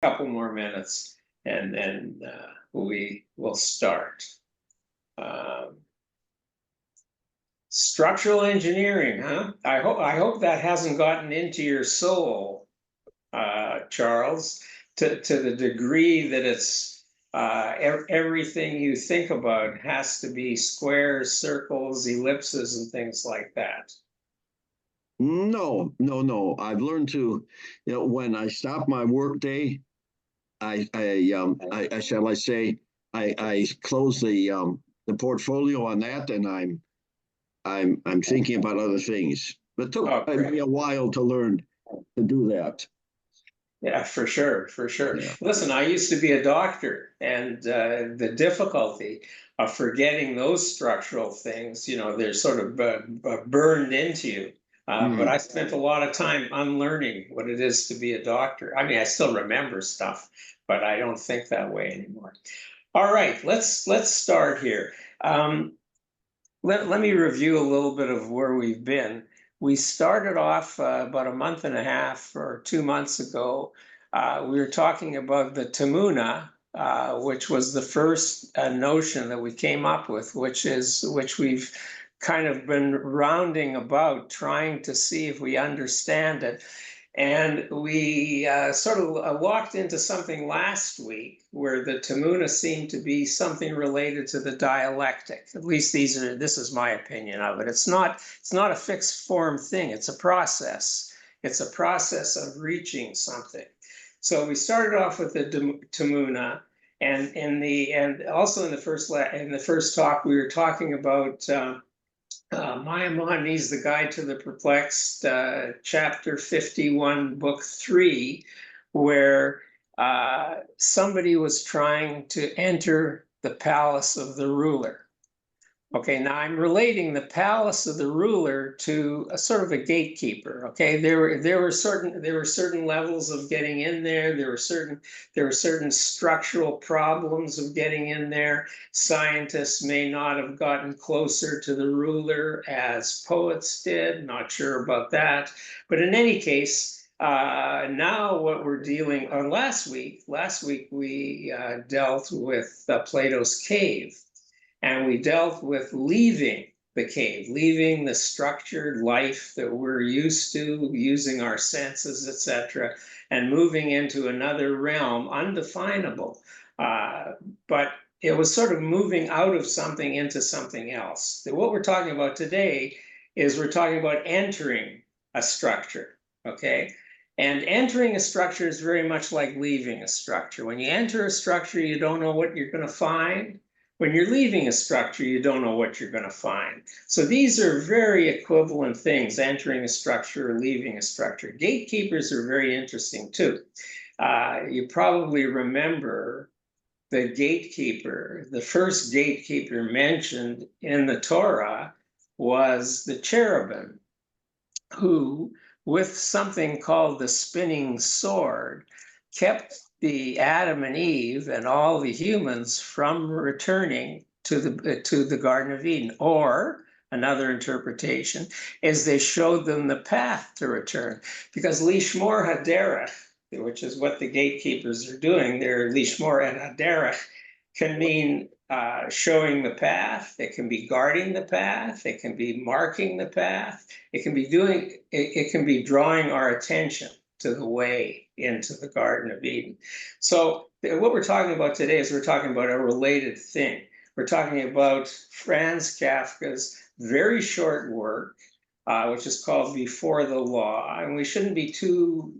couple more minutes and then we will start. Structural engineering, huh? I hope that hasn't gotten into your soul, Charles, to the degree that it's everything you think about has to be squares, circles, ellipses, and things like that. No, no, no. I've learned to, when I stop my work day, I shall I say, I close the portfolio on that, and I'm thinking about other things. But it took me a while to learn to do that. Yeah, for sure, for sure. Yeah. Listen, I used to be a doctor, and the difficulty of forgetting those structural things, they're sort of burned into you. But I spent a lot of time unlearning what it is to be a doctor. I mean, I still remember stuff, but I don't think that way anymore. All right, let's start here. Let me review a little bit of where we've been. We started off about a month and a half or 2 months ago. We were talking about the tamuna, which was the first notion that we came up with, which we've kind of been rounding about, trying to see if we understand it. And we sort of walked into something last week where the tamuna seemed to be something related to the dialectic. At least this is my opinion of it. It's not a fixed form thing. It's a process. It's a process of reaching something. So we started off with the tamuna, and also in the first talk we were talking about. Maimonides, the Guide to the Perplexed, chapter 51, book 3, where somebody was trying to enter the palace of the ruler. Okay, now I'm relating the palace of the ruler to a sort of a gatekeeper. Okay, there were certain levels of getting in there. There were certain structural problems of getting in there. Scientists may not have gotten closer to the ruler as poets did. Not sure about that, but in any case, now what we're dealing on last week we dealt with Plato's cave. And we dealt with leaving the cave, leaving the structured life that we're used to, using our senses, etc., and moving into another realm, undefinable. But it was sort of moving out of something into something else. What we're talking about today is we're talking about entering a structure, okay? And entering a structure is very much like leaving a structure. When you enter a structure, you don't know what you're going to find. When you're leaving a structure, you don't know what you're going to find. So these are very equivalent things, entering a structure or leaving a structure. Gatekeepers are very interesting too. You probably remember the gatekeeper. The first gatekeeper mentioned in the Torah was the cherubim, who, with something called the spinning sword, kept the Adam and Eve and all the humans from returning to the Garden of Eden. Or another interpretation is they showed them the path to return, because Lishmor Haderech, which is what the gatekeepers are doing, they're Lishmor and Haderech, can mean showing the path. It can be guarding the path. It can be marking the path. It can be drawing our attention to the way into the Garden of Eden. So what we're talking about today is we're talking about a related thing. We're talking about Franz Kafka's very short work, which is called Before the Law. And we shouldn't be too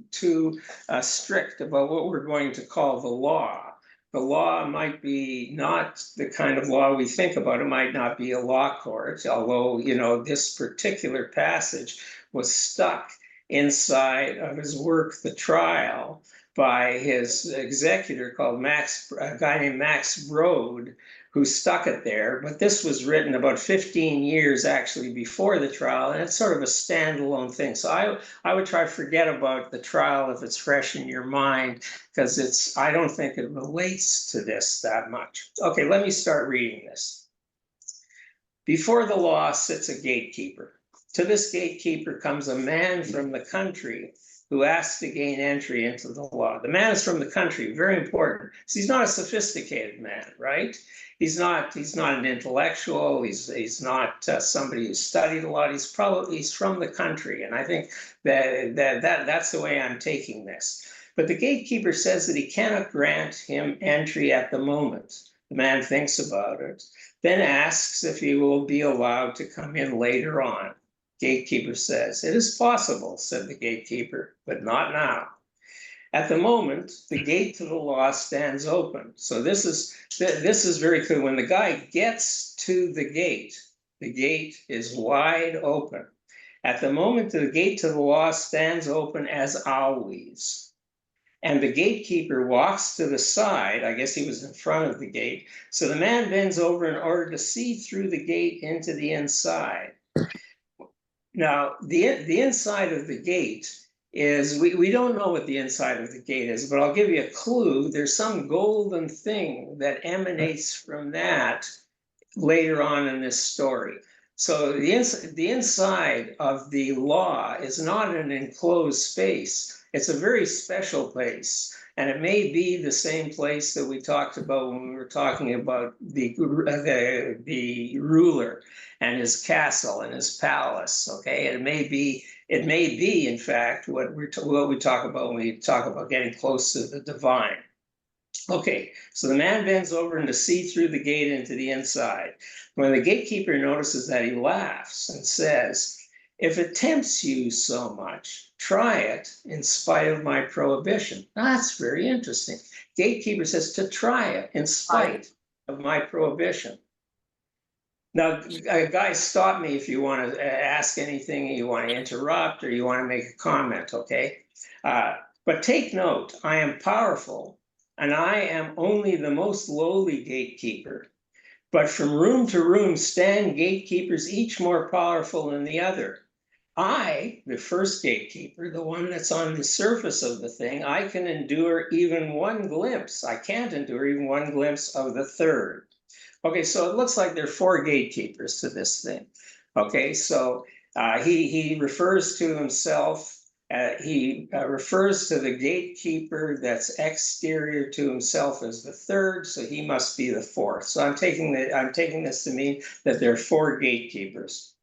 strict about what we're going to call the law. The law might be not the kind of law we think about. It might not be a law court, although, this particular passage was stuck inside of his work, The Trial, by his executor called a guy named Max Brod, who stuck it there. But this was written about 15 years actually before the trial, and it's sort of a standalone thing. So I would try to forget about the trial if it's fresh in your mind, because I don't think it relates to this that much. Okay, let me start reading this. Before the law sits a gatekeeper. To this gatekeeper comes a man from the country who asks to gain entry into the law. The man is from the country, very important. So he's not a sophisticated man, right? He's not an intellectual. He's not somebody who studied a lot. He's from the country, and I think that's the way I'm taking this. But the gatekeeper says that he cannot grant him entry at the moment. The man thinks about it, then asks if he will be allowed to come in later on. Gatekeeper says, "It is possible," said the gatekeeper, "but not now. At the moment, the gate to the law stands open." So this is very clear. When the guy gets to the gate is wide open. At the moment, the gate to the law stands open as always. And the gatekeeper walks to the side. I guess he was in front of the gate. So the man bends over in order to see through the gate into the inside. Now, the inside of the gate is, we don't know what the inside of the gate is, but I'll give you a clue. There's some golden thing that emanates from that later on in this story. So the inside of the law is not an enclosed space. It's a very special place. And it may be the same place that we talked about when we were talking about the ruler and his castle and his palace. Okay, it may be, in fact, what we talk about when we talk about getting close to the divine. Okay, so the man bends over and to see through the gate into the inside. When the gatekeeper notices that, he laughs and says, "If it tempts you so much, try it in spite of my prohibition." That's very interesting. Gatekeeper says to try it in spite of my prohibition. Now, guys, stop me if you want to ask anything, you want to interrupt, or you want to make a comment, okay? But take note, I am powerful, and I am only the most lowly gatekeeper. But from room to room stand gatekeepers, each more powerful than the other. I, the first gatekeeper, the one that's on the surface of the thing, I can endure even one glimpse. I can't endure even one glimpse of the third. Okay, so it looks like there are 4 gatekeepers to this thing. Okay, so he refers to himself, he refers to the gatekeeper that's exterior to himself as the third, so he must be the 4th. So I'm taking this to mean that there are 4 gatekeepers.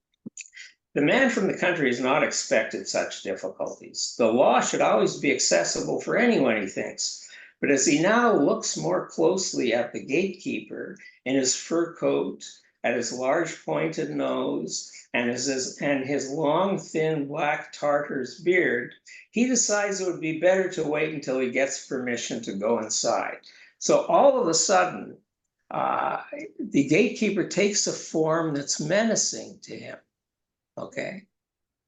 The man from the country has not expected such difficulties. The law should always be accessible for anyone, he thinks. But as he now looks more closely at the gatekeeper in his fur coat, at his large pointed nose, and his long, thin black Tartar's beard, he decides it would be better to wait until he gets permission to go inside. So all of a sudden, the gatekeeper takes a form that's menacing to him. Okay.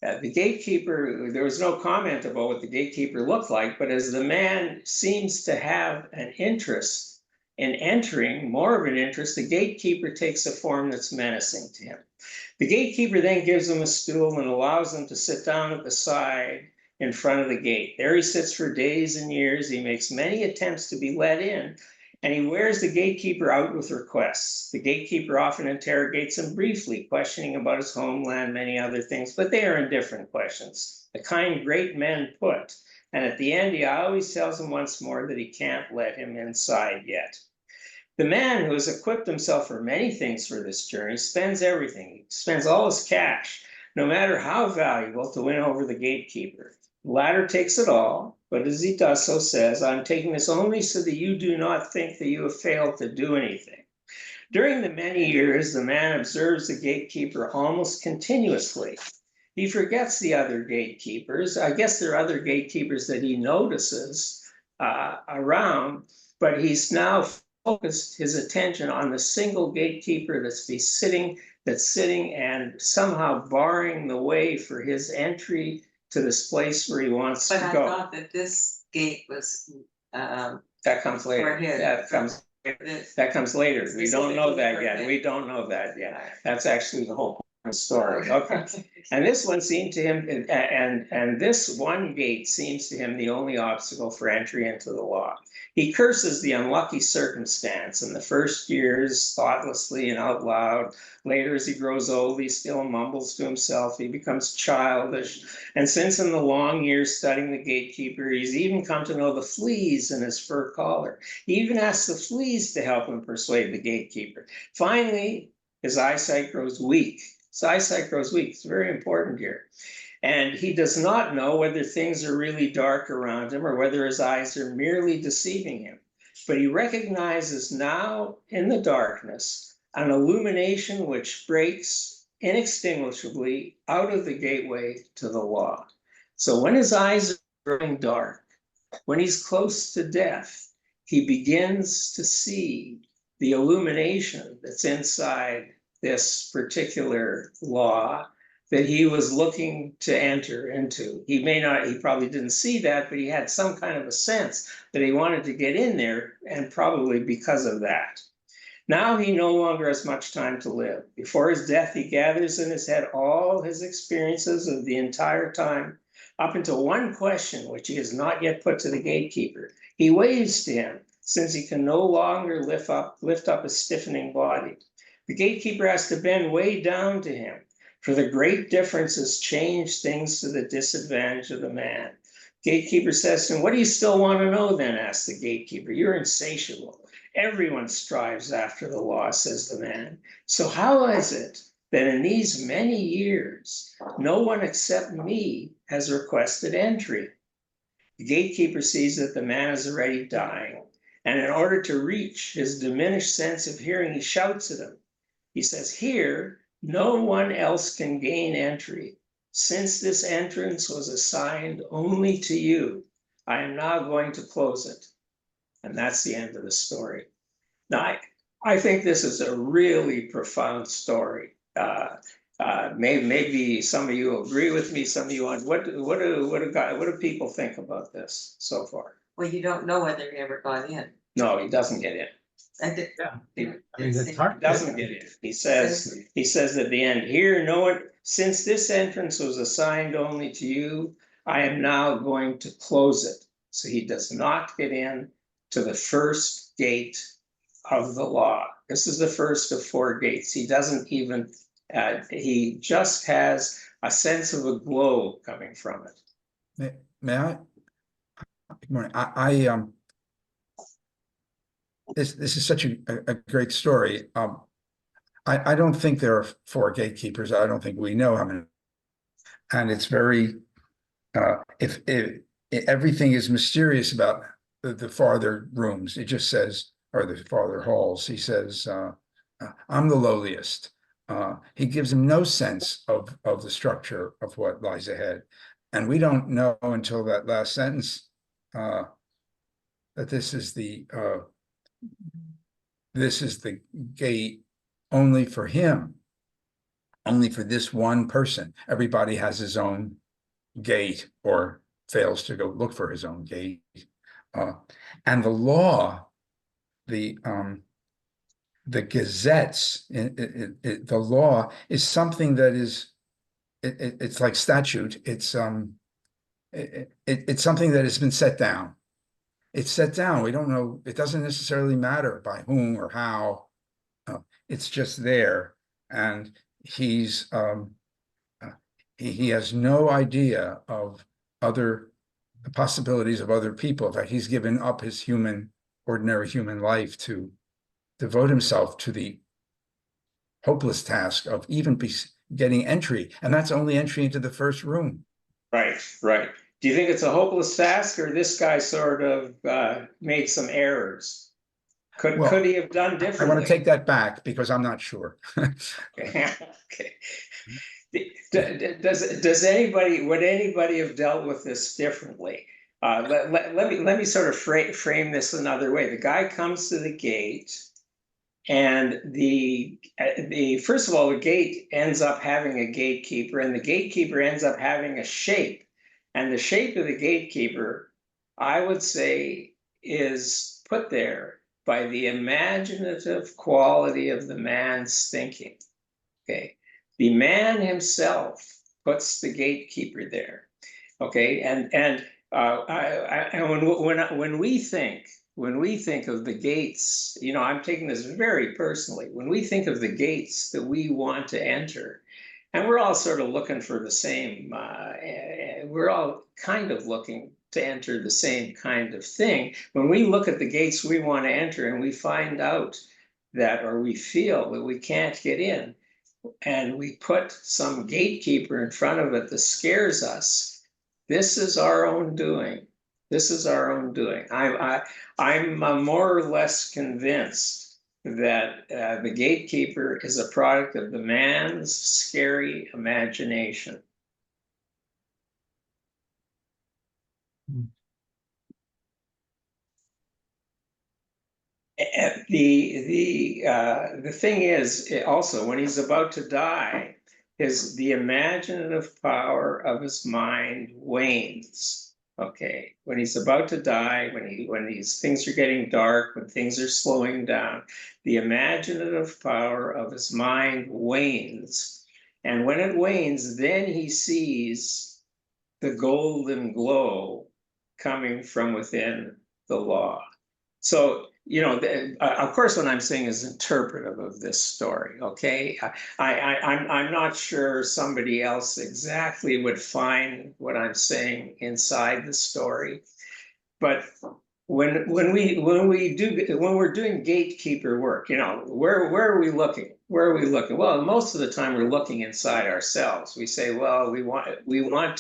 The gatekeeper, there was no comment about what the gatekeeper looked like, but as the man seems to have an interest in entering, more of an interest, the gatekeeper takes a form that's menacing to him. The gatekeeper then gives him a stool and allows him to sit down at the side in front of the gate. There he sits for days and years. He makes many attempts to be let in, and he wears the gatekeeper out with requests. The gatekeeper often interrogates him briefly, questioning about his homeland, many other things, but they are indifferent questions, the kind great men put. And at the end, he always tells him once more that he can't let him inside yet. The man who has equipped himself for many things for this journey spends everything. He spends all his cash, no matter how valuable, to win over the gatekeeper. The latter takes it all, but as he does so says, "I'm taking this only so that you do not think that you have failed to do anything." During the many years, the man observes the gatekeeper almost continuously. He forgets the other gatekeepers. I guess there are other gatekeepers that he notices around, but he's now focused his attention on the single gatekeeper that's sitting and somehow barring the way for his entry to this place where he wants to go. But I thought that this gate was that comes later. That comes later. We don't know that yet. We don't know that yet. That's actually the whole point story. Okay. And this one seemed to him, and this one gate seems to him the only obstacle for entry into the law. He curses the unlucky circumstance in the first years thoughtlessly and out loud. Later, as he grows old, he still mumbles to himself. He becomes childish. And since in the long years studying the gatekeeper, he's even come to know the fleas in his fur collar. He even asks the fleas to help him persuade the gatekeeper. Finally, his eyesight grows weak. His eyesight grows weak. It's very important here. And he does not know whether things are really dark around him or whether his eyes are merely deceiving him. But he recognizes now in the darkness an illumination which breaks inextinguishably out of the gateway to the law. So when his eyes are growing dark, when he's close to death, he begins to see the illumination that's inside this particular law that he was looking to enter into. He probably didn't see that, but he had some kind of a sense that he wanted to get in there, and probably because of that. Now he no longer has much time to live. Before his death, he gathers in his head all his experiences of the entire time, up until one question, which he has not yet put to the gatekeeper. He waves to him, since he can no longer lift up his stiffening body. The gatekeeper has to bend way down to him, for the great differences change things to the disadvantage of the man. Gatekeeper says to him, "What do you still want to know then?" asks the gatekeeper. "You're insatiable. Everyone strives after the law," says the man. "So how is it that in these many years, no one except me has requested entry?" The gatekeeper sees that the man is already dying, and in order to reach his diminished sense of hearing, he shouts at him. He says, "Here, no one else can gain entry. Since this entrance was assigned only to you, I am now going to close it." And that's the end of the story. Now, I think this is a really profound story. Maybe some of you agree with me, some of you aren't. What do people think about this so far? Well, you don't know whether he ever got in. No, he doesn't get in. Yeah. He I mean, it's hard. doesn't get in. He says at the end, "Here, no one, since this entrance was assigned only to you, I am now going to close it." So he does not get in to the first gate of the law. This is the first of 4 gates. He doesn't even, he just has a sense of a glow coming from it. May I? Good morning. This is such a great story. I don't think there are 4 gatekeepers. I don't think we know how many. And it's very, if everything is mysterious about the farther rooms, it just says, or the farther halls, he says, "I'm the lowliest." He gives him no sense of the structure of what lies ahead. And we don't know until that last sentence that this is the gate only for him, only for this one person. Everybody has his own gate, or fails to go look for his own gate. And the law, the gazettes, the law is something that is, it's like statute. It's something that has been set down. It's set down. We don't know. It doesn't necessarily matter by whom or how. It's just there, and he has no idea of other possibilities of other people. In fact, he's given up his ordinary human life to devote himself to the hopeless task of even getting entry, and that's only entry into the first room. Right. Do you think it's a hopeless task, or this guy sort of made some errors? Could he have done differently? I want to take that back because I'm not sure. Okay. Would anybody have dealt with this differently? Let me sort of frame this another way. The guy comes to the gate, and the first of all, the gate ends up having a gatekeeper, and the gatekeeper ends up having a shape. And the shape of the gatekeeper, I would say, is put there by the imaginative quality of the man's thinking. Okay. The man himself puts the gatekeeper there. Okay, and when we think of the gates, you know, I'm taking this very personally. When we think of the gates that we want to enter, and we're all sort of looking for the same, we're all kind of looking to enter the same kind of thing. When we look at the gates we want to enter and we find out that, or we feel that we can't get in, and we put some gatekeeper in front of it that scares us, this is our own doing. This is our own doing. I'm more or less convinced that the gatekeeper is a product of the man's scary imagination. The thing is also, when he's about to die, the imaginative power of his mind wanes. Okay, when he's about to die, when these things are getting dark, when things are slowing down, the imaginative power of his mind wanes. And when it wanes, then he sees the golden glow coming from within the law. So, you know, of course, what I'm saying is interpretive of this story. Okay, I'm not sure somebody else exactly would find what I'm saying inside the story, but when we're doing gatekeeper work, you know, where are we looking? Where are we looking? Well, most of the time we're looking inside ourselves. We say, well, that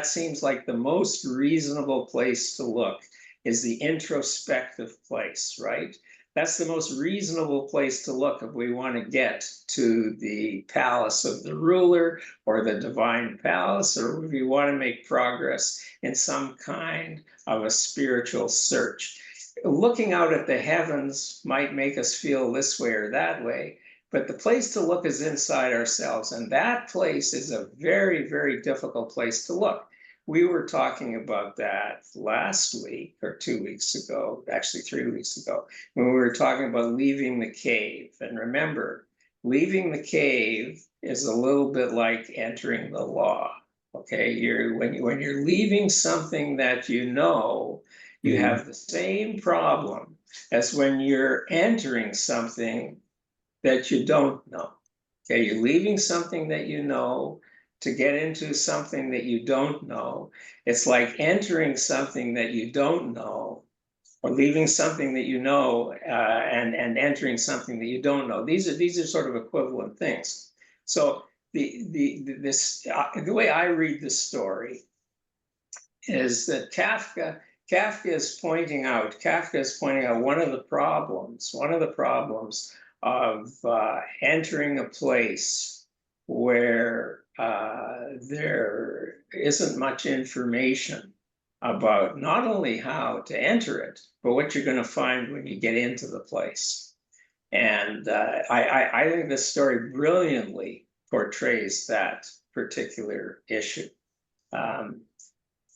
seems like the most reasonable place to look, is the introspective place, right? That's the most reasonable place to look if we want to get to the palace of the ruler or the divine palace, or if we want to make progress in some kind of a spiritual search. Looking out at the heavens might make us feel this way or that way, but the place to look is inside ourselves, and that place is a very, very difficult place to look. We were talking about that last week or 2 weeks ago, actually 3 weeks ago, when we were talking about leaving the cave. And remember, leaving the cave is a little bit like entering the law. Okay, when you're leaving something that you know, you have the same problem as when you're entering something that you don't know. Okay, you're leaving something that you know to get into something that you don't know. It's like entering something that you don't know, or leaving something that you know and entering something that you don't know. These are sort of equivalent things. So the way I read the story is that Kafka is pointing out one of the problems of entering a place where there isn't much information about not only how to enter it, but what you're going to find when you get into the place. And I think this story brilliantly portrays that particular issue.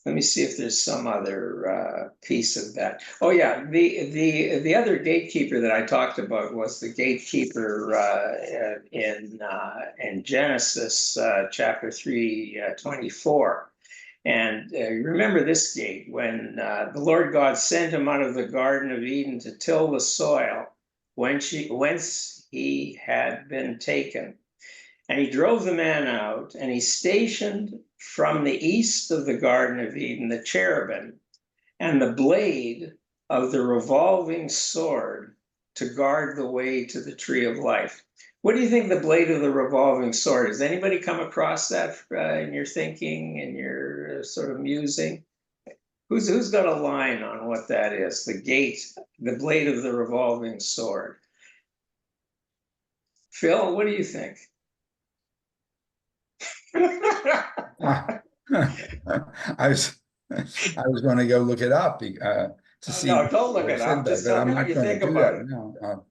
Let me see if there's some other piece of that. Oh yeah, the other gatekeeper that I talked about was the gatekeeper in Genesis chapter 3:24. And you remember this gate, when the Lord God sent him out of the Garden of Eden to till the soil whence he had been taken. And he drove the man out, and he stationed from the east of the Garden of Eden the cherubim and the blade of the revolving sword to guard the way to the tree of life. What do you think the blade of the revolving sword is? Anybody come across that in your thinking and your sort of musing? Who's got a line on what that is? The blade of the revolving sword. Phil, what do you think? I was going to go look it up to see. No, don't look it up. Just tell me what you think about it. No,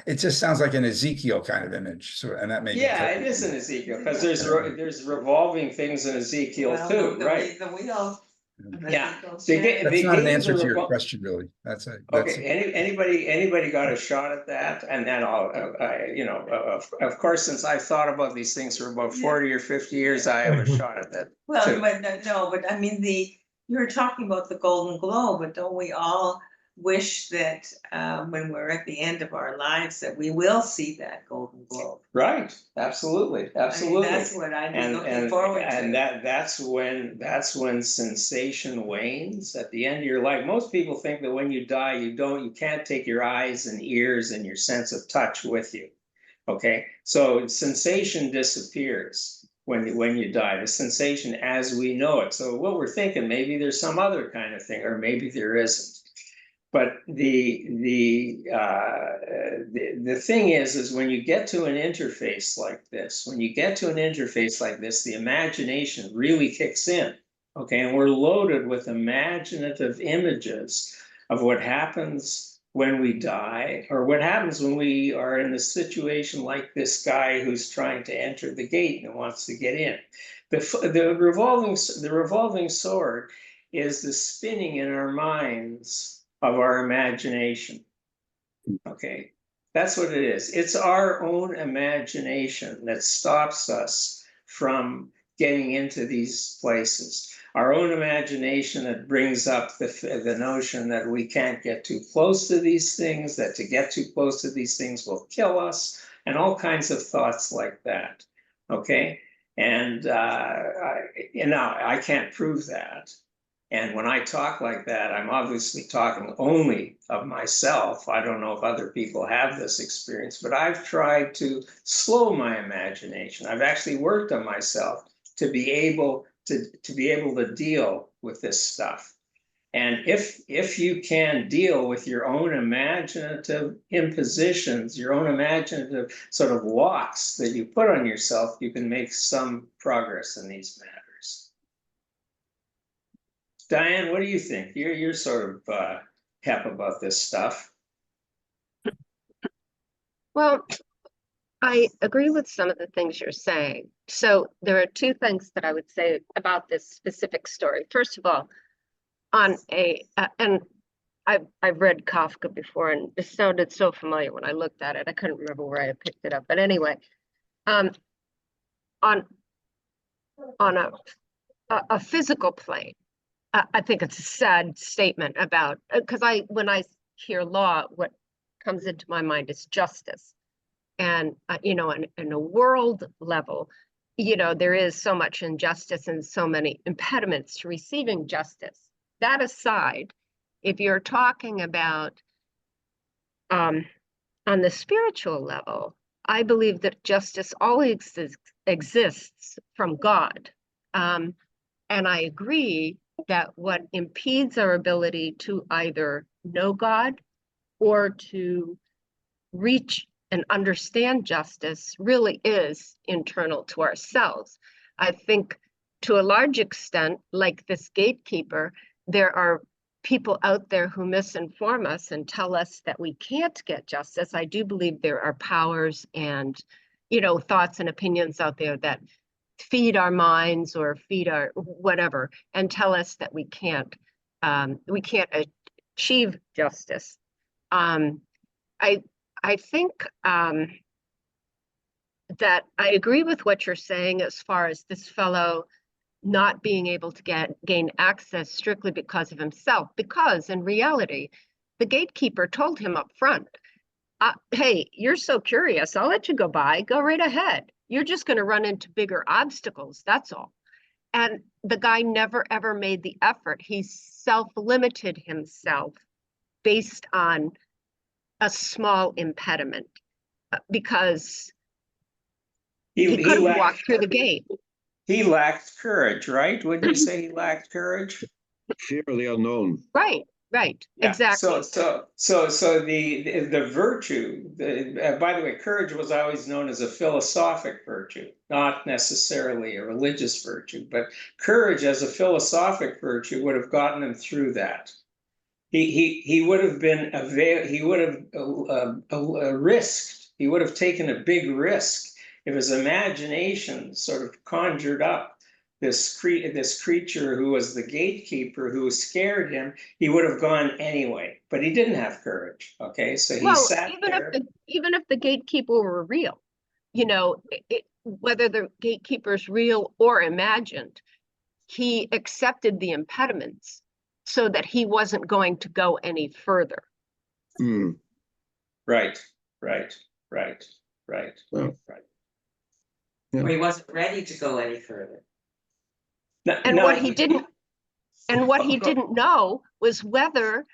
it just sounds like an Ezekiel kind of image. So, and that may be it is an Ezekiel, because there's revolving things in Ezekiel too, right? The wheel. Yeah. That's not an answer to your Well, question, really. That's okay, anybody got a shot at that? And then of course, since I've thought about these things for about 40 or 50 years, I have a shot at that. Well, too. but but I mean, you're talking about the Golden Globe, but don't we all wish that when we're at the end of our lives that we will see that Golden Globe? Right, absolutely, absolutely. I mean, that's what I'd be looking forward to. And that's when sensation wanes at the end of your life. Most people think that when you die, you can't take your eyes and ears and your sense of touch with you. Okay, so sensation disappears when you die, the sensation as we know it. So what we're thinking, maybe there's some other kind of thing, or maybe there isn't. But the thing is when you get to an interface like this, the imagination really kicks in. Okay, and we're loaded with imaginative images of what happens when we die, or what happens when we are in a situation like this guy who's trying to enter the gate and wants to get in. The revolving sword is the spinning in our minds of our imagination. Okay, that's what it is. It's our own imagination that stops us from getting into these places. Our own imagination that brings up the notion that we can't get too close to these things, that to get too close to these things will kill us, and all kinds of thoughts like that. Okay, and I can't prove that. And when I talk like that, I'm obviously talking only of myself. I don't know if other people have this experience, but I've tried to slow my imagination. I've actually worked on myself to be able to deal with this stuff. And if you can deal with your own imaginative impositions, your own imaginative sort of locks that you put on yourself, you can make some progress in these matters. Diane, what do you think? You're sort of hep about this stuff. Well, I agree with some of the things you're saying. So there are two things that I would say about this specific story. First of all, and I've read Kafka before, and it sounded so familiar when I looked at it. I couldn't remember where I picked it up, but anyway, on a physical plane, I think it's a sad statement about, because when I hear law, what comes into my mind is justice. And, in a world level, there is so much injustice and so many impediments to receiving justice. That aside, if you're talking about on the spiritual level, I believe that justice always exists from God. And I agree that what impedes our ability to either know God or to reach and understand justice really is internal to ourselves. I think to a large extent, like this gatekeeper, there are people out there who misinform us and tell us that we can't get justice. I do believe there are powers and, thoughts and opinions out there that feed our minds or feed our whatever and tell us that we can't achieve justice. I think that I agree with what you're saying as far as this fellow not being able to gain access strictly because of himself, because in reality, the gatekeeper told him up front, hey, you're so curious, I'll let you go by, go right ahead. You're just going to run into bigger obstacles, that's all. And the guy never, ever made the effort. He self-limited himself based on a small impediment because he couldn't walk through the gate. He lacked courage, right? Wouldn't you say he lacked courage? Fear of the unknown. Right. Yeah, exactly. So the virtue, by the way, courage was always known as a philosophic virtue, not necessarily a religious virtue, but courage as a philosophic virtue would have gotten him through that. He would have been risked. He would have taken a big risk if his imagination sort of conjured up this creature who was the gatekeeper who scared him, he would have gone anyway, but he didn't have courage. Okay, so he Well, sat even there. even if the gatekeeper were real, you know, whether the gatekeeper's real or imagined, he accepted the impediments so that he wasn't going to go any further. Hmm. Right, right, right. Well, Right. Or he wasn't ready to go any further. And No, what he didn't Go- didn't know was whether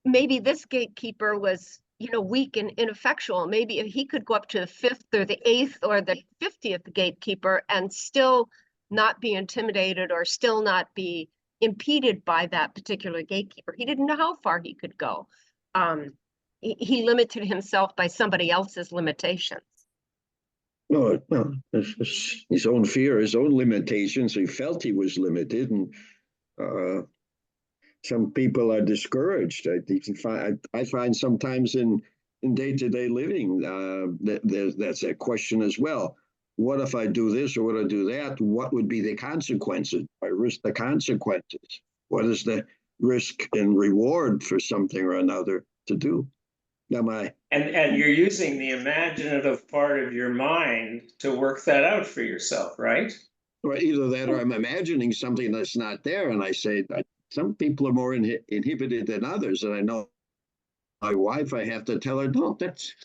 maybe this gatekeeper was, you know, weak and ineffectual. Maybe if he could go up to the 5th or the 8th or the 50th gatekeeper and still not be intimidated or still not be impeded by that particular gatekeeper. He didn't know how far he could go. He limited himself by somebody else's limitations. no, it's his own fear, his own limitations. He felt he was limited, and some people are discouraged. I find sometimes in day-to-day living, that's a question as well. What if I do this or what I do that? What would be the consequences? I risk the consequences. What is the risk and reward for something or another to do? and you're using the imaginative part of your mind to work that out for yourself, right? Or either that or I'm imagining something that's not there. And I say that some people are more inhibited than others. And I know my wife, I have to tell her, no,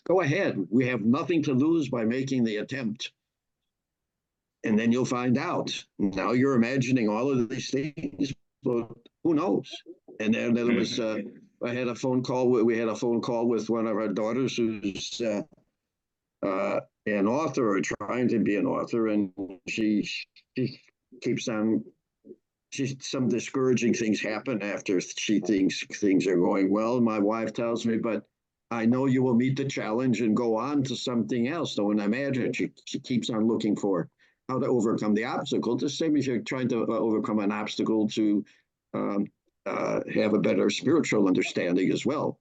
go ahead. We have nothing to lose by making the attempt. And then you'll find out. Now you're imagining all of these things, but who knows? And then there was, I had a phone call. We had a phone call with one of our daughters who's an author or trying to be an author, and she keeps on. Some discouraging things happen after she thinks things are going well. My wife tells me, but I know you will meet the challenge and go on to something else. So when I imagine she keeps on looking for how to overcome the obstacle. The same as you're trying to overcome an obstacle to have a better spiritual understanding as well.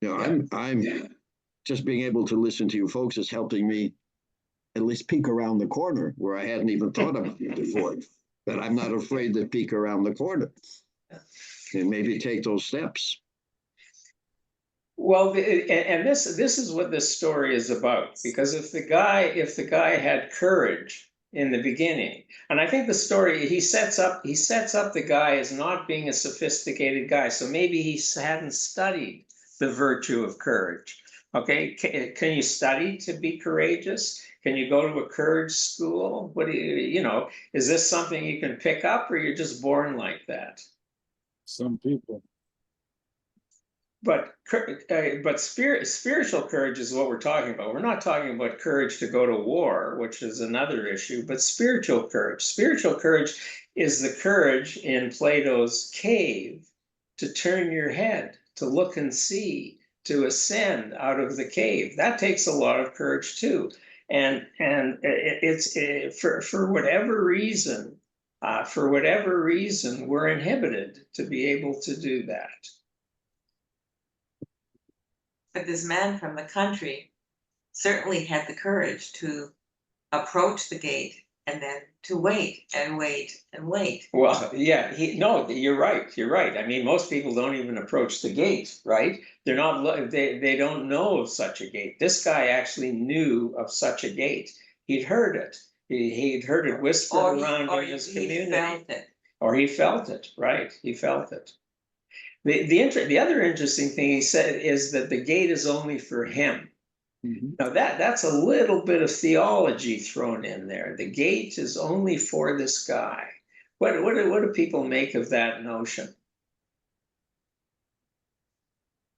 You know, I'm just being able to listen to you folks is helping me at least peek around the corner where I hadn't even thought about it before. But I'm not afraid to peek around the corner and maybe take those steps. Well, and this is what this story is about. Because if the guy had courage in the beginning, and I think the story he sets up the guy as not being a sophisticated guy, so maybe he hadn't studied the virtue of courage. Okay, can you study to be courageous? Can you go to a courage school? What do you know? Is this something you can pick up, or you're just born like that? Some people. But spiritual courage is what we're talking about. We're not talking about courage to go to war, which is another issue, but spiritual courage. Spiritual courage is the courage in Plato's cave to turn your head, to look and see, to ascend out of the cave. That takes a lot of courage too. And for whatever reason, we're inhibited to be able to do that. But this man from the country certainly had the courage to approach the gate and then to wait and wait and wait. Well, yeah, no, you're right. You're right. I mean, most people don't even approach the gate, right? They're not, they don't know of such a gate. This guy actually knew of such a gate. He'd heard it. He'd heard it whispered around in his community. Felt it. Or he felt it, right? He felt it. The other interesting thing he said is that the gate is only for him. Now that's a little bit of theology thrown in there. The gate is only for this guy. What do people make of that notion?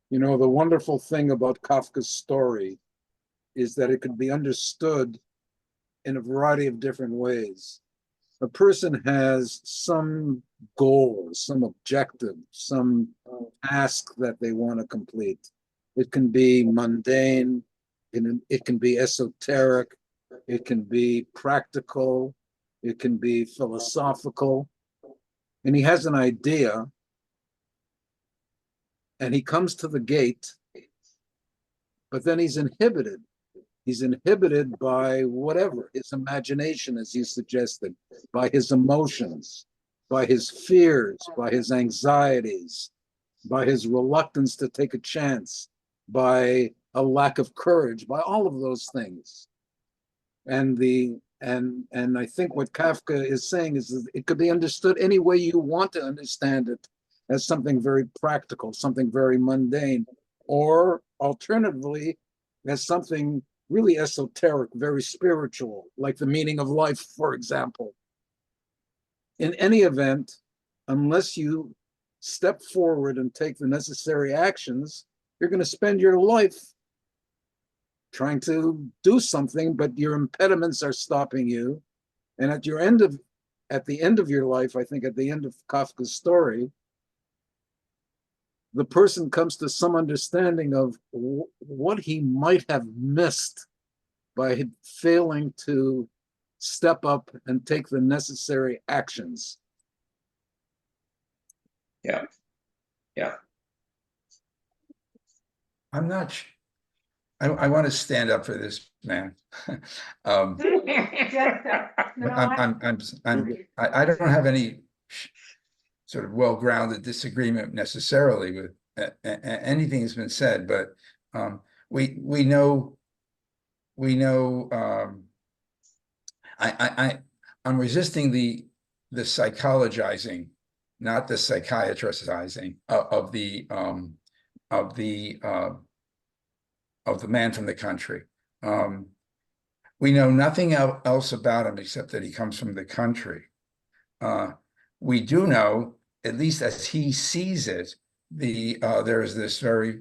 You know, the wonderful thing about Kafka's story is that it could be understood in a variety of different ways. A person has some goal, some objective, some task that they want to complete. It can be mundane, it can be esoteric, it can be practical, it can be philosophical. And he has an idea, and he comes to the gate, but then he's inhibited. He's inhibited by whatever, his imagination, as you suggested, by his emotions, by his fears, by his anxieties, by his reluctance to take a chance, by a lack of courage, by all of those things. And I think what Kafka is saying is that it could be understood any way you want to understand it, as something very practical, something very mundane, or alternatively, as something really esoteric, very spiritual, like the meaning of life, for example. In any event, unless you step forward and take the necessary actions, you're going to spend your life trying to do something, but your impediments are stopping you. And at the end of your life, I think at the end of Kafka's story, the person comes to some understanding of what he might have missed by failing to step up and take the necessary actions. Yeah. Yeah. I'm not, I want to stand up for this man. I don't have any sort of well-grounded disagreement necessarily with anything that's been said, but we know I'm resisting the psychologizing, not the psychiatristizing of the man from the country. We know nothing else about him except that he comes from the country. We do know, at least as he sees it, there is this very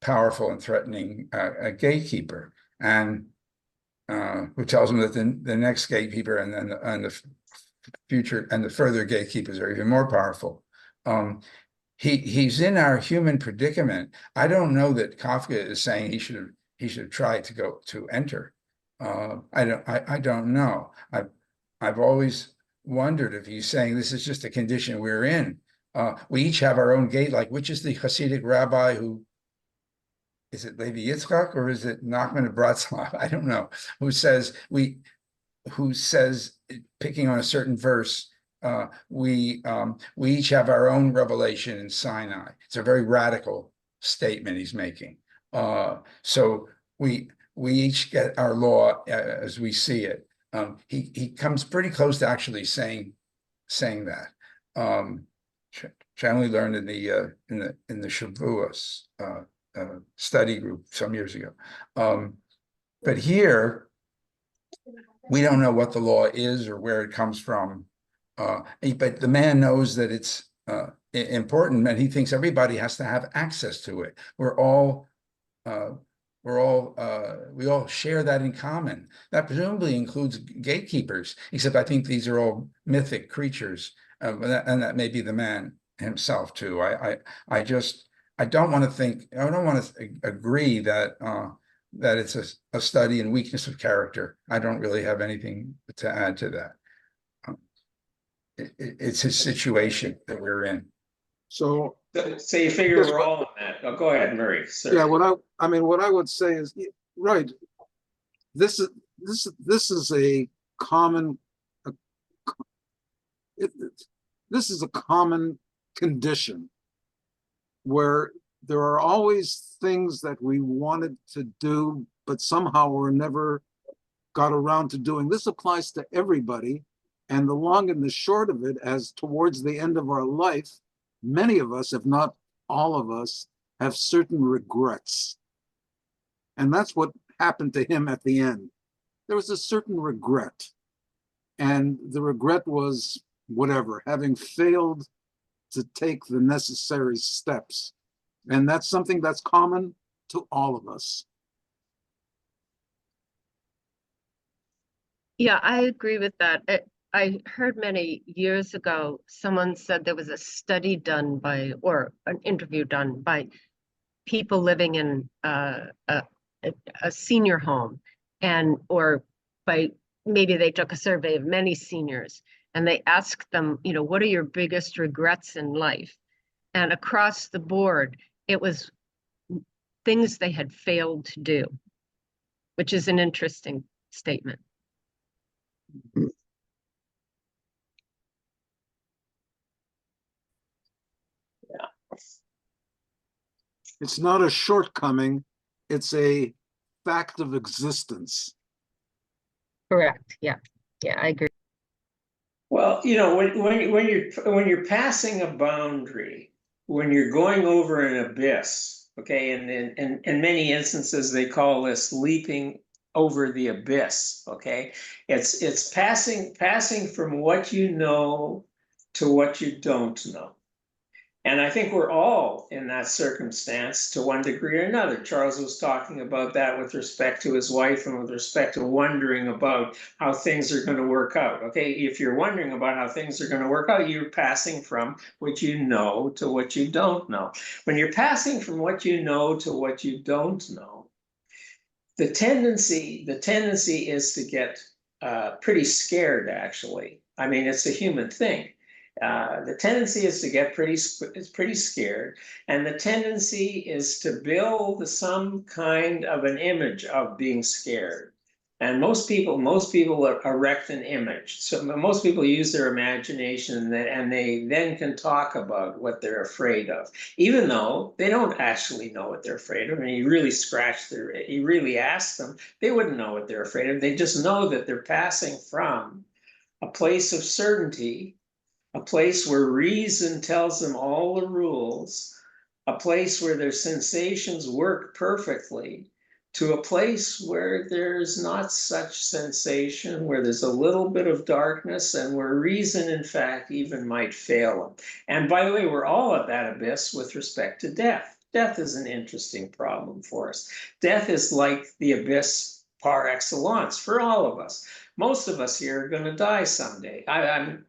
powerful and threatening gatekeeper, and who tells him that the next gatekeeper and the future and the further gatekeepers are even more powerful. He's in our human predicament. I don't know that Kafka is saying he should try to go to enter. I don't know. I've always wondered if he's saying this is just a condition we're in. We each have our own gate. Like, which is the Hasidic rabbi who? Is it Levi Yitzchak or is it Nachman of Bratslav? I don't know. Who says picking on a certain verse, we each have our own revelation in Sinai. It's a very radical statement he's making. So we each get our law as we see it. He comes pretty close to actually saying that. Which I only learned in the Shavuos study group some years ago. But here, we don't know what the law is or where it comes from. But the man knows that it's important, and he thinks everybody has to have access to it. We all share that in common. That presumably includes gatekeepers, except I think these are all mythic creatures, and that may be the man himself too. I don't want to agree that it's a study in weakness of character. I don't really have anything to add to that. It's his situation that we're in. So you figure we're all in that. Oh, go ahead, Murray. Sir. Yeah, what I would say is, right, this is a common condition where there are always things that we wanted to do, but somehow we're never got around to doing. This applies to everybody. And the long and the short of it, as towards the end of our life, many of us, if not all of us, have certain regrets. And that's what happened to him at the end. There was a certain regret. And the regret was whatever, having failed to take the necessary steps. And that's something that's common to all of us. Yeah, I agree with that. I heard many years ago, someone said there was a study done by, or an interview done by people living in a senior home, or maybe they took a survey of many seniors and they asked them, what are your biggest regrets in life? And across the board, it was things they had failed to do. which is an interesting statement. It's not a shortcoming, it's a fact of existence. Correct. Yeah. Yeah, I agree. Well, when you're passing a boundary, when you're going over an abyss, okay, and in many instances they call this leaping over the abyss, okay? It's passing from what you know to what you don't know. And I think we're all in that circumstance to one degree or another. Charles was talking about that with respect to his wife and with respect to wondering about how things are going to work out. Okay, if you're wondering about how things are going to work out, you're passing from what you know to what you don't know. When you're passing from what you know to what you don't know, the tendency is to get pretty scared, actually. I mean, it's a human thing. The tendency is to get pretty scared, and the tendency is to build some kind of an image of being scared. And most people erect an image. So most people use their imagination, and they then can talk about what they're afraid of, even though they don't actually know what they're afraid of. And you really ask them, they wouldn't know what they're afraid of. They just know that they're passing from a place of certainty, a place where reason tells them all the rules, a place where their sensations work perfectly, to a place where there's not such sensation, where there's a little bit of darkness, and where reason, in fact, even might fail them. And by the way, we're all at that abyss with respect to death. Death is an interesting problem for us. Death is like the abyss par excellence for all of us. Most of us here are going to die someday. I'm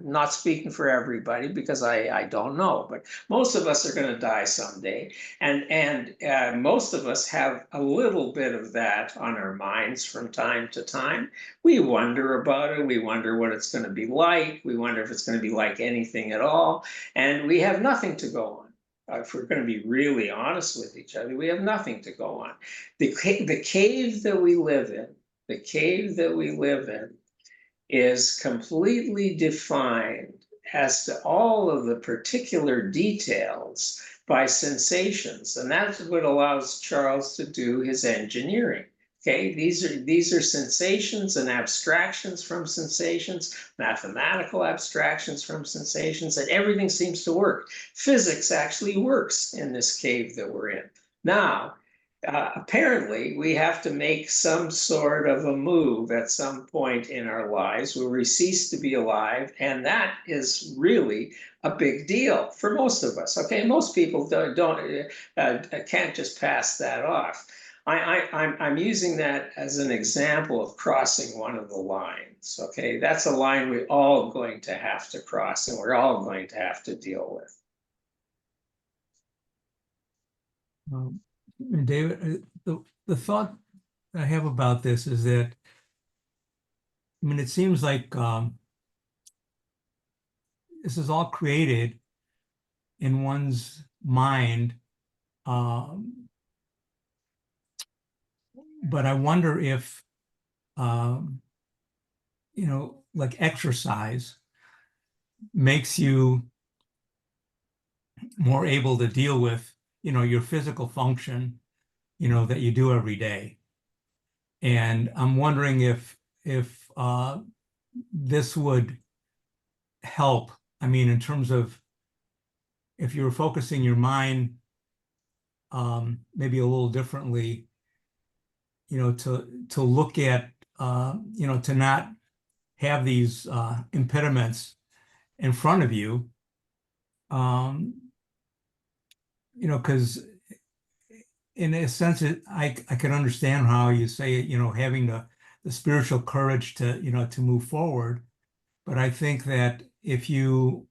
not speaking for everybody because I don't know, but most of us are going to die someday, and most of us have a little bit of that on our minds from time to time. We wonder about it. We wonder what it's going to be like. We wonder if it's going to be like anything at all, and we have nothing to go on. If we're going to be really honest with each other, we have nothing to go on. The cave that we live in. The cave that we live in is completely defined as to all of the particular details by sensations. And that's what allows Charles to do his engineering. Okay, these are sensations and abstractions from sensations, mathematical abstractions from sensations, and everything seems to work. Physics actually works in this cave that we're in. Now, apparently, we have to make some sort of a move at some point in our lives where we cease to be alive, and that is really a big deal for most of us. Okay, most people can't just pass that off. I'm using that as an example of crossing one of the lines. Okay, that's a line we're all going to have to cross, and we're all going to have to deal with. David, the thought I have about this is that, I mean, it seems like this is all created in one's mind, but I wonder if, like exercise makes you more able to deal with, your physical function, that you do every day. And I'm wondering if this would help. I mean, in terms of if you're focusing your mind maybe a little differently, to look at, to not have these impediments in front of you, because in a sense, I can understand how you say, having the spiritual courage to, to move forward. But I think that if you're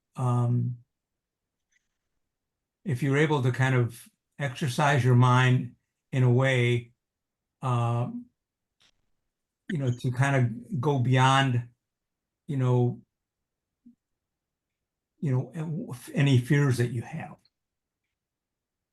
able to kind of exercise your mind in a way, to kind of go beyond, any fears that you have.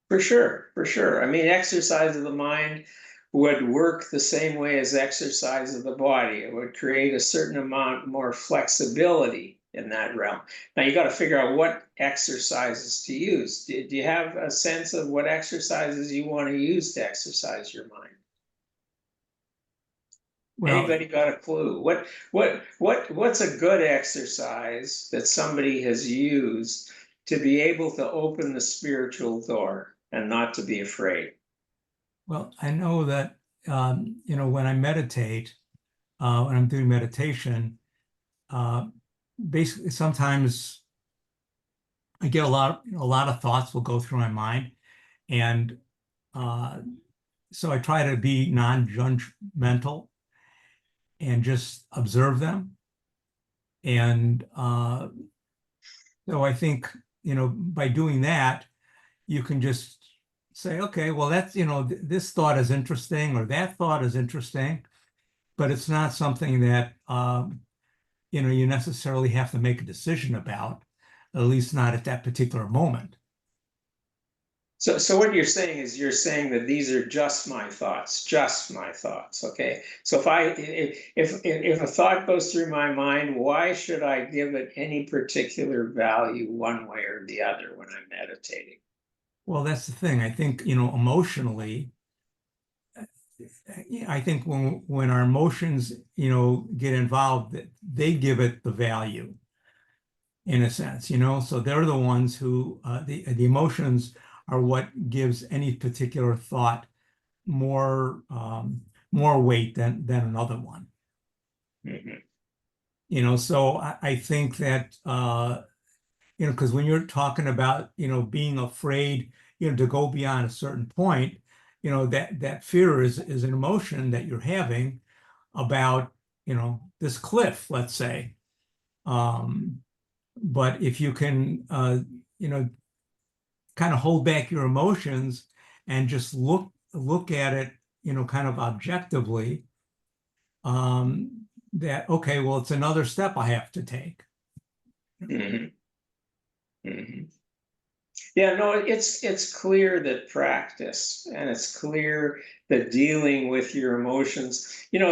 For sure, for sure. I mean, exercise of the mind would work the same way as exercise of the body. It would create a certain amount more flexibility in that realm. Now you got to figure out what exercises to use. Do you have a sense of what exercises you want to use to exercise your mind? Well, Anybody got a clue? What's a good exercise that somebody has used to be able to open the spiritual door and not to be afraid? well, I know that when I meditate, when I'm doing meditation, basically sometimes I get a lot of thoughts will go through my mind, and so I try to be non-judgmental and just observe them. And so I think, by doing that, you can just say, okay, well, that's, this thought is interesting or that thought is interesting, but it's not something that, you necessarily have to make a decision about, at least not at that particular moment. So what you're saying is you're saying that these are just my thoughts, okay? So if a thought goes through my mind, why should I give it any particular value one way or the other when I'm meditating? Well, that's the thing. I think, emotionally, I think when our emotions, get involved, they give it the value in a sense, so they're the ones who, the emotions are what gives any particular thought more weight than another one. Mm-hmm. So I think that because when you're talking about being afraid to go beyond a certain point, that fear is an emotion that you're having about this cliff, let's say. But if you can kind of hold back your emotions and just look at it, kind of objectively, that, okay, well, it's another step I have to take. Mm-hmm. Mm-hmm. Yeah, no, it's clear that practice, and it's clear that dealing with your emotions. One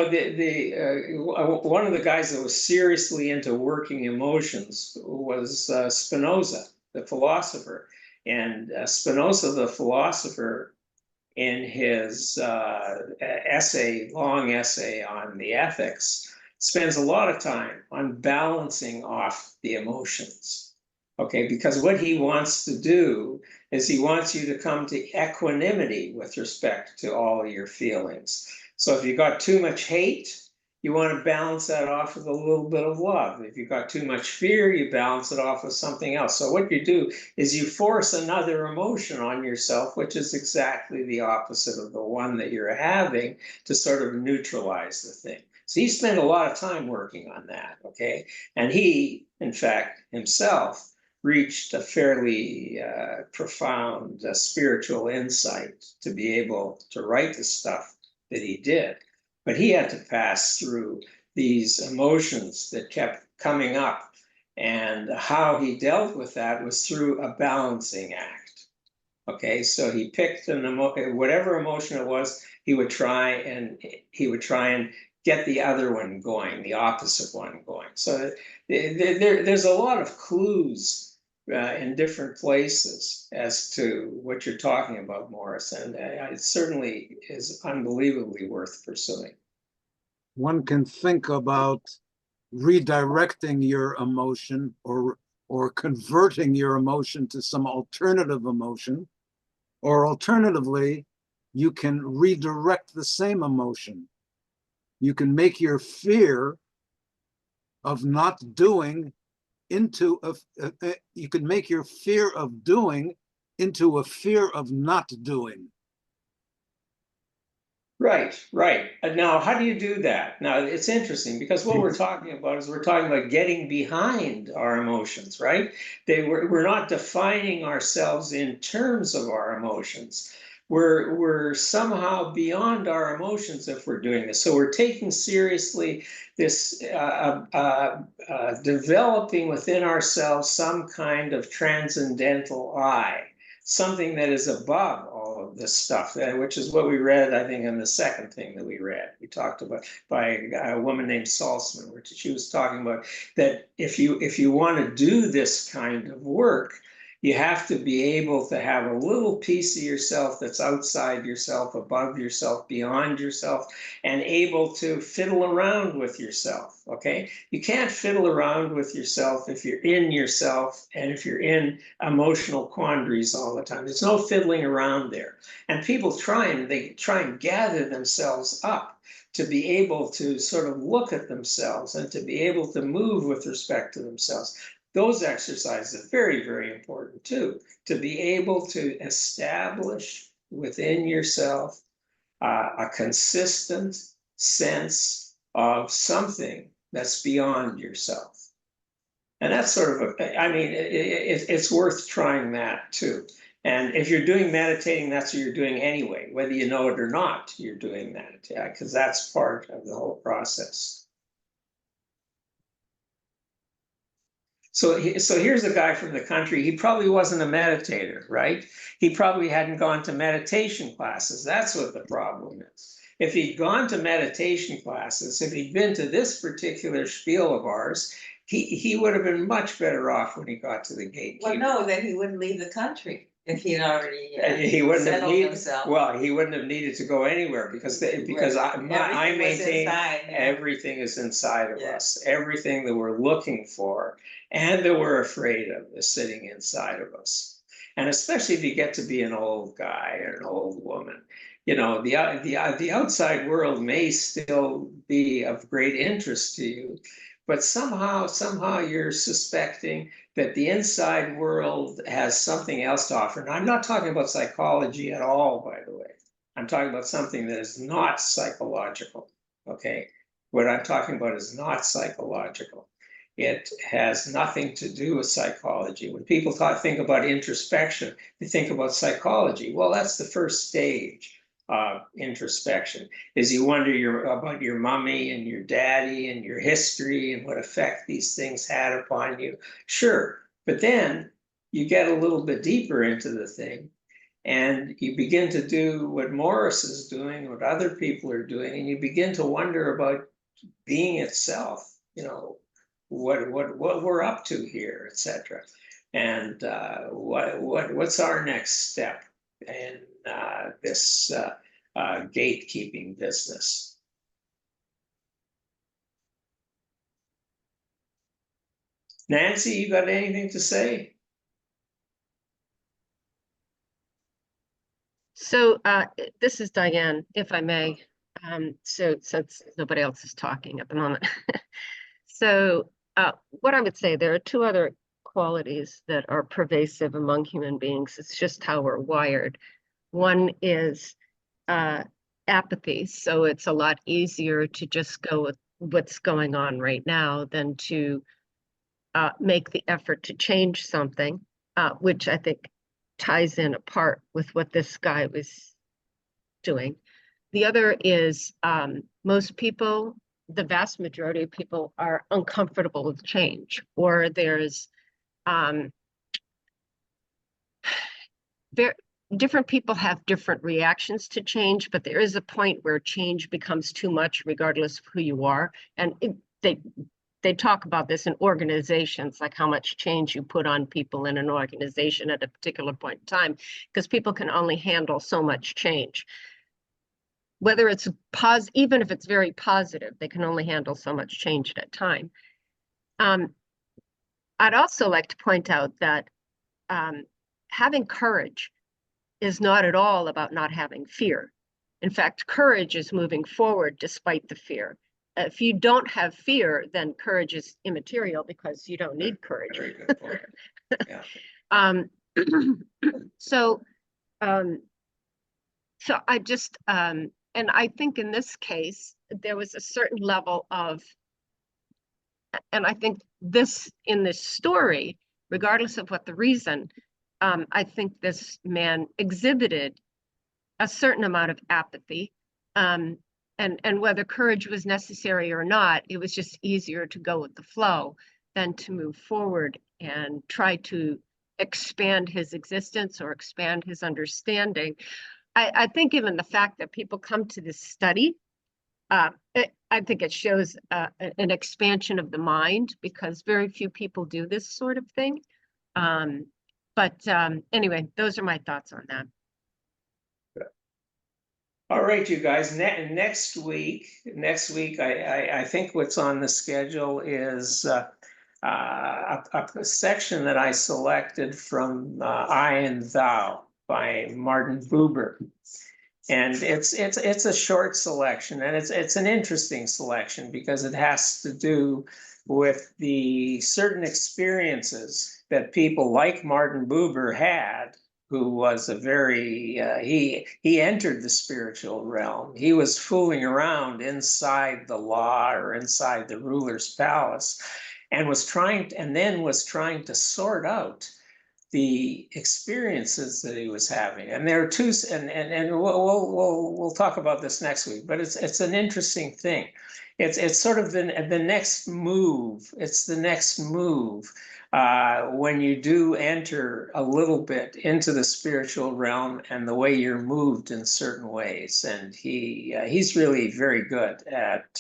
of the guys that was seriously into working emotions was Spinoza, the philosopher. And Spinoza, the philosopher, in his long essay on the ethics, spends a lot of time on balancing off the emotions. Okay, because what he wants to do is he wants you to come to equanimity with respect to all of your feelings. So if you got too much hate, you want to balance that off with a little bit of love. If you got too much fear, you balance it off with something else. So what you do is you force another emotion on yourself, which is exactly the opposite of the one that you're having, to sort of neutralize the thing. So he spent a lot of time working on that, okay? And he, in fact, himself, reached a fairly profound spiritual insight to be able to write the stuff that he did. But he had to pass through these emotions that kept coming up. And how he dealt with that was through a balancing act. Okay, so he picked whatever emotion it was, he would try and get the other one going, the opposite one going. So there's a lot of clues in different places as to what you're talking about, Morris, and it certainly is unbelievably worth pursuing. One can think about redirecting your emotion or converting your emotion to some alternative emotion, or alternatively, you can redirect the same emotion. You can make your fear of not doing into you can make your fear of doing into a fear of not doing. Right. Now, how do you do that? Now, it's interesting because what we're talking about is we're talking about getting behind our emotions, right? We're not defining ourselves in terms of our emotions. We're somehow beyond our emotions if we're doing this. So we're taking seriously this developing within ourselves some kind of transcendental I, something that is above all know, this stuff, which is what we read, I think, in the second thing that we read. We talked about by a woman named Salzman, which she was talking about that if you want to do this kind of work, you have to be able to have a little piece of yourself that's outside yourself, above yourself, beyond yourself, and able to fiddle around with yourself, okay? You can't fiddle around with yourself if you're in yourself and if you're in emotional quandaries all the time. There's no fiddling around there. And people try and gather themselves up to be able to sort of look at themselves and to be able to move with respect to themselves. Those exercises are very, very important too, to be able to establish within yourself a consistent sense of something that's beyond yourself. And that's sort of it's worth trying that too. And if you're doing meditating, that's what you're doing anyway, whether you know it or not, you're doing that, yeah, because that's part of the whole process. So here's a guy from the country. He probably wasn't a meditator, right? He probably hadn't gone to meditation classes. That's what the problem is. If he'd gone to meditation classes, if he'd been to this particular spiel of ours, he would have been much better off when he got to the Gatekeeper. Well, no, then he wouldn't leave the country if he'd already he wouldn't have settled needed, himself. well, he wouldn't have needed to go anywhere because I Everything was maintain inside, yeah. everything is inside of Yeah. us. Everything that we're looking for and that we're afraid of is sitting inside of us. And especially if you get to be an old guy or an old woman, you know, the outside world may still be of great interest to you, but somehow you're suspecting that the inside world has something else to offer. And I'm not talking about psychology at all, by the way. I'm talking about something that is not psychological, okay? What I'm talking about is not psychological. It has nothing to do with psychology. When people think about introspection, they think about psychology. Well, that's the first stage of introspection, is you wonder about your mommy and your daddy and your history and what effect these things had upon you. Sure, but then you get a little bit deeper into the thing and you begin to do what Morris is doing, what other people are doing, and you begin to wonder about being itself, you know, what we're up to here, etc. And what's our next step in this gatekeeping business? Nancy, you got anything to say? So this is Diane, if I may. So since nobody else is talking at the moment. So what I would say, there are two other qualities that are pervasive among human beings. It's just how we're wired. One is apathy. So it's a lot easier to just go with what's going on right now than to make the effort to change something, which I think ties in apart with what this guy was doing. The other is most people, the vast majority of people, are uncomfortable with change, or there's different people have different reactions to change, but there is a point where change becomes too much regardless of who you are. And they talk about this in organizations, like how much change you put on people in an organization at a particular point in time, because people can only handle so much change. Whether it's even if it's very positive, they can only handle so much change at a time. I'd also like to point out that having courage is not at all about not having fear. In fact, courage is moving forward despite the fear. If you don't have fear, then courage is immaterial because you don't need courage. Very good point. Yeah. So I just, and I think in this case, there was a certain level of, and I think in this story, regardless of what the reason, I think this man exhibited a certain amount of apathy. And whether courage was necessary or not, it was just easier to go with the flow than to move forward and try to expand his existence or expand his understanding I think even the fact that people come to this study, I think it shows an expansion of the mind, because very few people do this sort of thing. Anyway, those are my thoughts on that. All right, you guys, next week, I think what's on the schedule is a section that I selected from I and Thou by Martin Buber. And it's a short selection, and it's an interesting selection because it has to do with the certain experiences that people like Martin Buber had, who was a very he entered the spiritual realm. He was fooling around inside the law or inside the ruler's palace, and was trying to sort out the experiences that he was having. And there are two, and we'll talk about this next week, but it's an interesting thing. It's sort of the next move. It's the next move when you do enter a little bit into the spiritual realm and the way you're moved in certain ways. And he's really very good at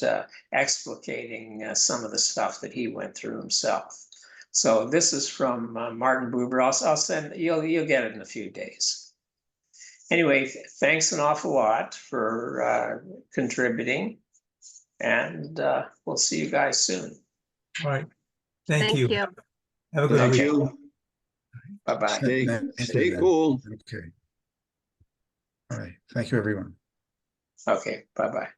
explicating some of the stuff that he went through himself. So this is from Martin Buber. I'll send, you'll get it in a few days. Anyway, thanks an awful lot for contributing, and we'll see you guys soon. All right. Thank you. you. Have a good Thank week. you. Bye-bye. Stay cool. Okay. All right. Thank you, everyone. Okay, bye-bye.